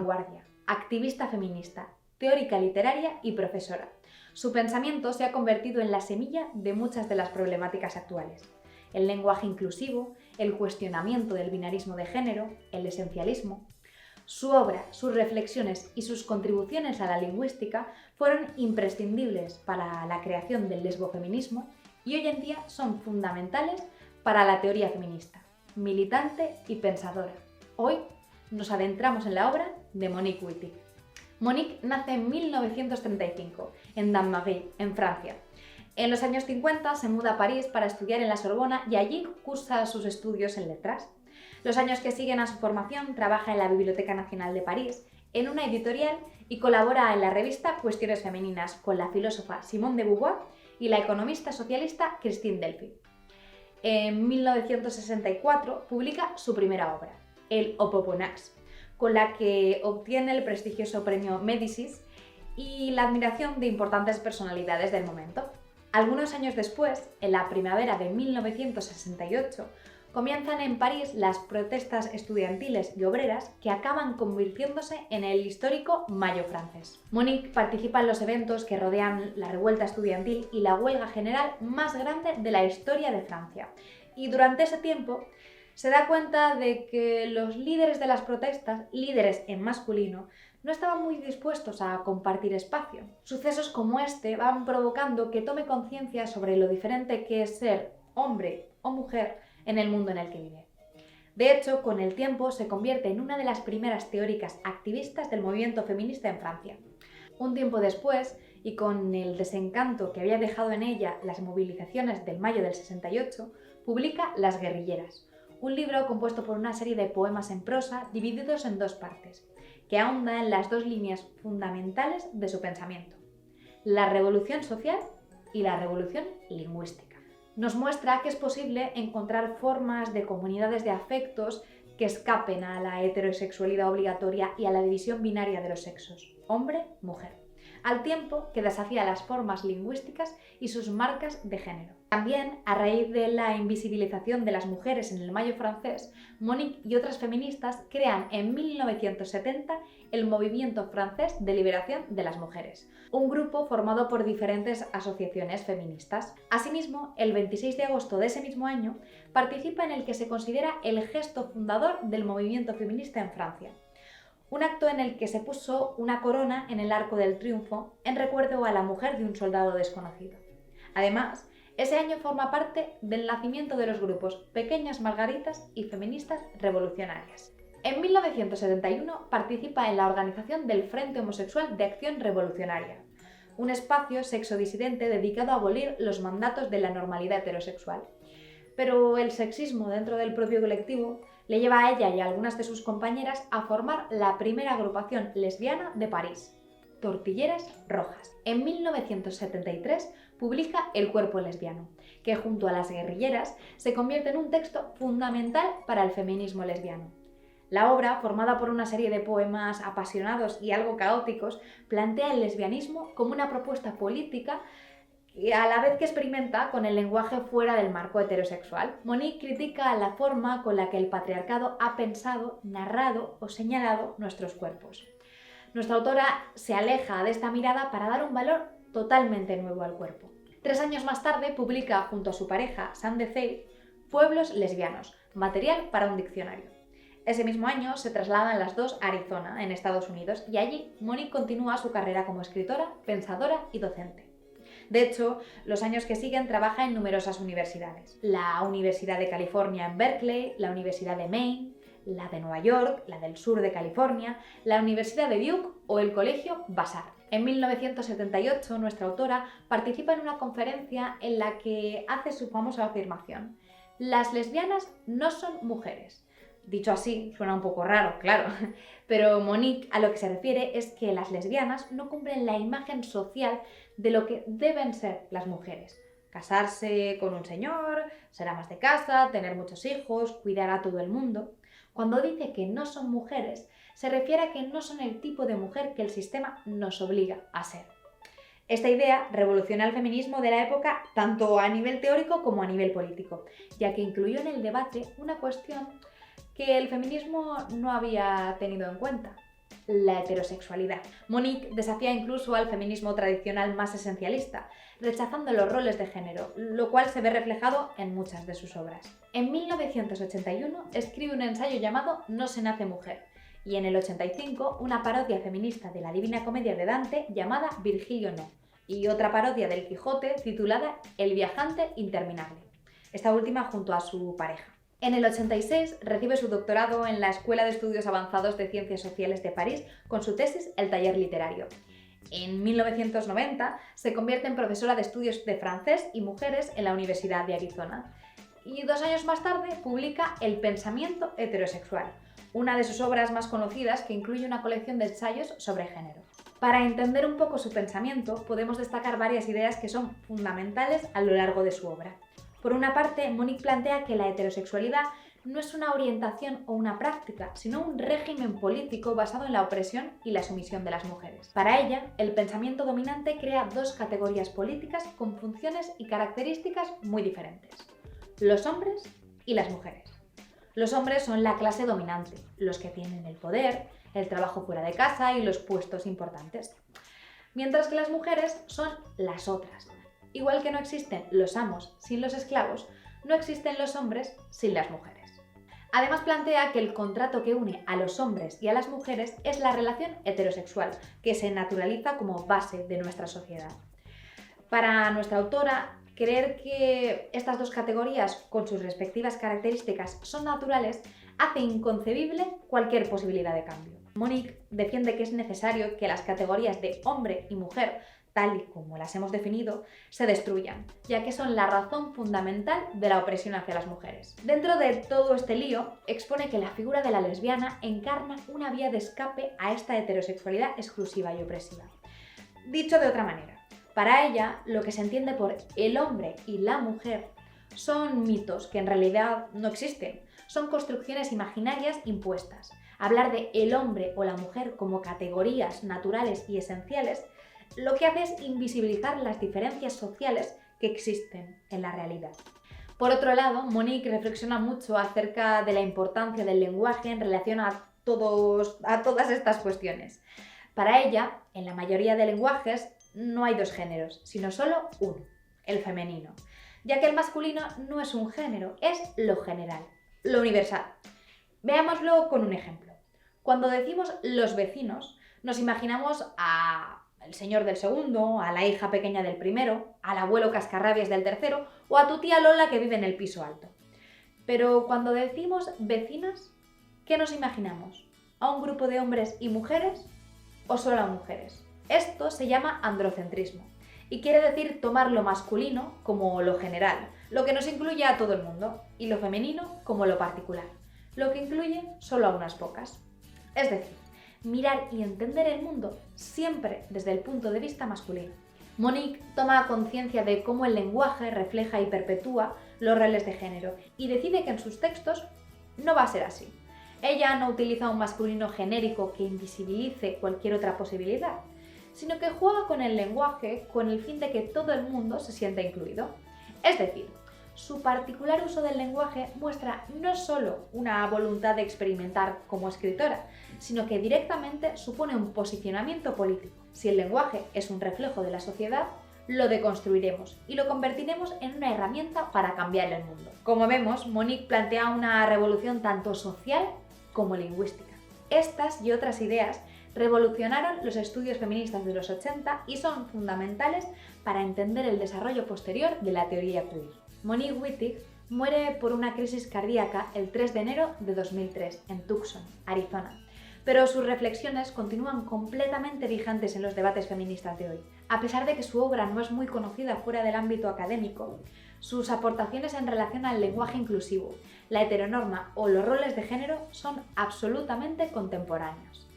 vanguardia, activista feminista, teórica literaria y profesora. Su pensamiento se ha convertido en la semilla de muchas de las problemáticas actuales. El lenguaje inclusivo, el cuestionamiento del binarismo de género, el esencialismo. Su obra, sus reflexiones y sus contribuciones a la lingüística fueron imprescindibles para la creación del lesbofeminismo y hoy en día son fundamentales para la teoría feminista, militante y pensadora. Hoy nos adentramos en la obra de Monique Wittig. Monique nace en 1935, en Dampmarey, en Francia. En los años 50 se muda a París para estudiar en la Sorbona y allí cursa sus estudios en letras. Los años que siguen a su formación trabaja en la Biblioteca Nacional de París, en una editorial y colabora en la revista Cuestiones Femeninas con la filósofa Simone de Beauvoir y la economista socialista Christine Delphi. En 1964 publica su primera obra, el Opoponax, con la que obtiene el prestigioso premio Médicis y la admiración de importantes personalidades del momento. Algunos años después, en la primavera de 1968, comienzan en París las protestas estudiantiles y obreras que acaban convirtiéndose en el histórico Mayo francés. Monique participa en los eventos que rodean la revuelta estudiantil y la huelga general más grande de la historia de Francia. Y durante ese tiempo se da cuenta de que los líderes de las protestas, líderes en masculino, no estaban muy dispuestos a compartir espacio. Sucesos como este van provocando que tome conciencia sobre lo diferente que es ser hombre o mujer en el mundo en el que vive. De hecho, con el tiempo se convierte en una de las primeras teóricas activistas del movimiento feminista en Francia. Un tiempo después, y con el desencanto que había dejado en ella las movilizaciones del mayo del 68, publica Las guerrilleras, un libro compuesto por una serie de poemas en prosa divididos en dos partes, que ahonda en las dos líneas fundamentales de su pensamiento: la revolución social y la revolución lingüística. Nos muestra que es posible encontrar formas de comunidades de afectos que escapen a la heterosexualidad obligatoria y a la división binaria de los sexos, hombre-mujer, al tiempo que desafía las formas lingüísticas y sus marcas de género. También, a raíz de la invisibilización de las mujeres en el Mayo francés, Monique y otras feministas crean en 1970 el Movimiento Francés de Liberación de las Mujeres, un grupo formado por diferentes asociaciones feministas. Asimismo, el 26 de agosto de ese mismo año, participa en el que se considera el gesto fundador del movimiento feminista en Francia. Un acto en el que se puso una corona en el Arco del Triunfo en recuerdo a la mujer de un soldado desconocido. Además, ese año forma parte del nacimiento de los grupos Pequeñas Margaritas y Feministas Revolucionarias. En 1971 participa en la organización del Frente Homosexual de Acción Revolucionaria, un espacio sexodisidente dedicado a abolir los mandatos de la normalidad heterosexual. Pero el sexismo dentro del propio colectivo le lleva a ella y a algunas de sus compañeras a formar la primera agrupación lesbiana de París, Tortilleras Rojas. En 1973 publica El cuerpo lesbiano, que junto a Las guerrilleras se convierte en un texto fundamental para el feminismo lesbiano. La obra, formada por una serie de poemas apasionados y algo caóticos, plantea el lesbianismo como una propuesta política y a la vez que experimenta con el lenguaje fuera del marco heterosexual. Monique critica la forma con la que el patriarcado ha pensado, narrado o señalado nuestros cuerpos. Nuestra autora se aleja de esta mirada para dar un valor totalmente nuevo al cuerpo. 3 años más tarde publica junto a su pareja, Sam de Faith, Pueblos lesbianos, material para un diccionario. Ese mismo año se trasladan las dos a Arizona, en Estados Unidos, y allí Monique continúa su carrera como escritora, pensadora y docente. De hecho, los años que siguen trabaja en numerosas universidades. La Universidad de California en Berkeley, la Universidad de Maine, la de Nueva York, la del sur de California, la Universidad de Duke o el Colegio Vassar. En 1978, nuestra autora participa en una conferencia en la que hace su famosa afirmación: las lesbianas no son mujeres. Dicho así, suena un poco raro, claro, pero Monique a lo que se refiere es que las lesbianas no cumplen la imagen social de lo que deben ser las mujeres. Casarse con un señor, ser amas de casa, tener muchos hijos, cuidar a todo el mundo. Cuando dice que no son mujeres, se refiere a que no son el tipo de mujer que el sistema nos obliga a ser. Esta idea revoluciona el feminismo de la época tanto a nivel teórico como a nivel político, ya que incluyó en el debate una cuestión que el feminismo no había tenido en cuenta: la heterosexualidad. Monique desafía incluso al feminismo tradicional más esencialista, rechazando los roles de género, lo cual se ve reflejado en muchas de sus obras. En 1981 escribe un ensayo llamado No se nace mujer, y en el 85 una parodia feminista de la Divina Comedia de Dante llamada Virgilio no, y otra parodia del Quijote titulada El viajante interminable, esta última junto a su pareja. En el 86 recibe su doctorado en la Escuela de Estudios Avanzados de Ciencias Sociales de París con su tesis El taller literario. En 1990 se convierte en profesora de estudios de francés y mujeres en la Universidad de Arizona. Y 2 años más tarde publica El pensamiento heterosexual, una de sus obras más conocidas que incluye una colección de ensayos sobre género. Para entender un poco su pensamiento, podemos destacar varias ideas que son fundamentales a lo largo de su obra. Por una parte, Monique plantea que la heterosexualidad no es una orientación o una práctica, sino un régimen político basado en la opresión y la sumisión de las mujeres. Para ella, el pensamiento dominante crea 2 categorías políticas con funciones y características muy diferentes: los hombres y las mujeres. Los hombres son la clase dominante, los que tienen el poder, el trabajo fuera de casa y los puestos importantes. Mientras que las mujeres son las otras. Igual que no existen los amos sin los esclavos, no existen los hombres sin las mujeres. Además plantea que el contrato que une a los hombres y a las mujeres es la relación heterosexual, que se naturaliza como base de nuestra sociedad. Para nuestra autora, creer que estas 2 categorías, con sus respectivas características, son naturales, hace inconcebible cualquier posibilidad de cambio. Monique defiende que es necesario que las categorías de hombre y mujer, tal y como las hemos definido, se destruyan, ya que son la razón fundamental de la opresión hacia las mujeres. Dentro de todo este lío, expone que la figura de la lesbiana encarna una vía de escape a esta heterosexualidad exclusiva y opresiva. Dicho de otra manera, para ella, lo que se entiende por el hombre y la mujer son mitos que en realidad no existen, son construcciones imaginarias impuestas. Hablar de el hombre o la mujer como categorías naturales y esenciales lo que hace es invisibilizar las diferencias sociales que existen en la realidad. Por otro lado, Monique reflexiona mucho acerca de la importancia del lenguaje en relación a todas estas cuestiones. Para ella, en la mayoría de lenguajes no hay 2 géneros, sino solo uno, el femenino, ya que el masculino no es un género, es lo general, lo universal. Veámoslo con un ejemplo. Cuando decimos los vecinos, nos imaginamos al señor del segundo, a la hija pequeña del primero, al abuelo cascarrabias del tercero o a tu tía Lola que vive en el piso alto. Pero cuando decimos vecinas, ¿qué nos imaginamos? ¿A un grupo de hombres y mujeres o solo a mujeres? Esto se llama androcentrismo y quiere decir tomar lo masculino como lo general, lo que nos incluye a todo el mundo, y lo femenino como lo particular, lo que incluye solo a unas pocas. Es decir, mirar y entender el mundo siempre desde el punto de vista masculino. Monique toma conciencia de cómo el lenguaje refleja y perpetúa los roles de género y decide que en sus textos no va a ser así. Ella no utiliza un masculino genérico que invisibilice cualquier otra posibilidad, sino que juega con el lenguaje con el fin de que todo el mundo se sienta incluido. Es decir, su particular uso del lenguaje muestra no solo una voluntad de experimentar como escritora, sino que directamente supone un posicionamiento político. Si el lenguaje es un reflejo de la sociedad, lo deconstruiremos y lo convertiremos en una herramienta para cambiar el mundo. Como vemos, Monique plantea una revolución tanto social como lingüística. Estas y otras ideas revolucionaron los estudios feministas de los 80 y son fundamentales para entender el desarrollo posterior de la teoría queer. Monique Wittig muere por una crisis cardíaca el 3 de enero de 2003 en Tucson, Arizona, pero sus reflexiones continúan completamente vigentes en los debates feministas de hoy. A pesar de que su obra no es muy conocida fuera del ámbito académico, sus aportaciones en relación al lenguaje inclusivo, la heteronorma o los roles de género son absolutamente contemporáneos.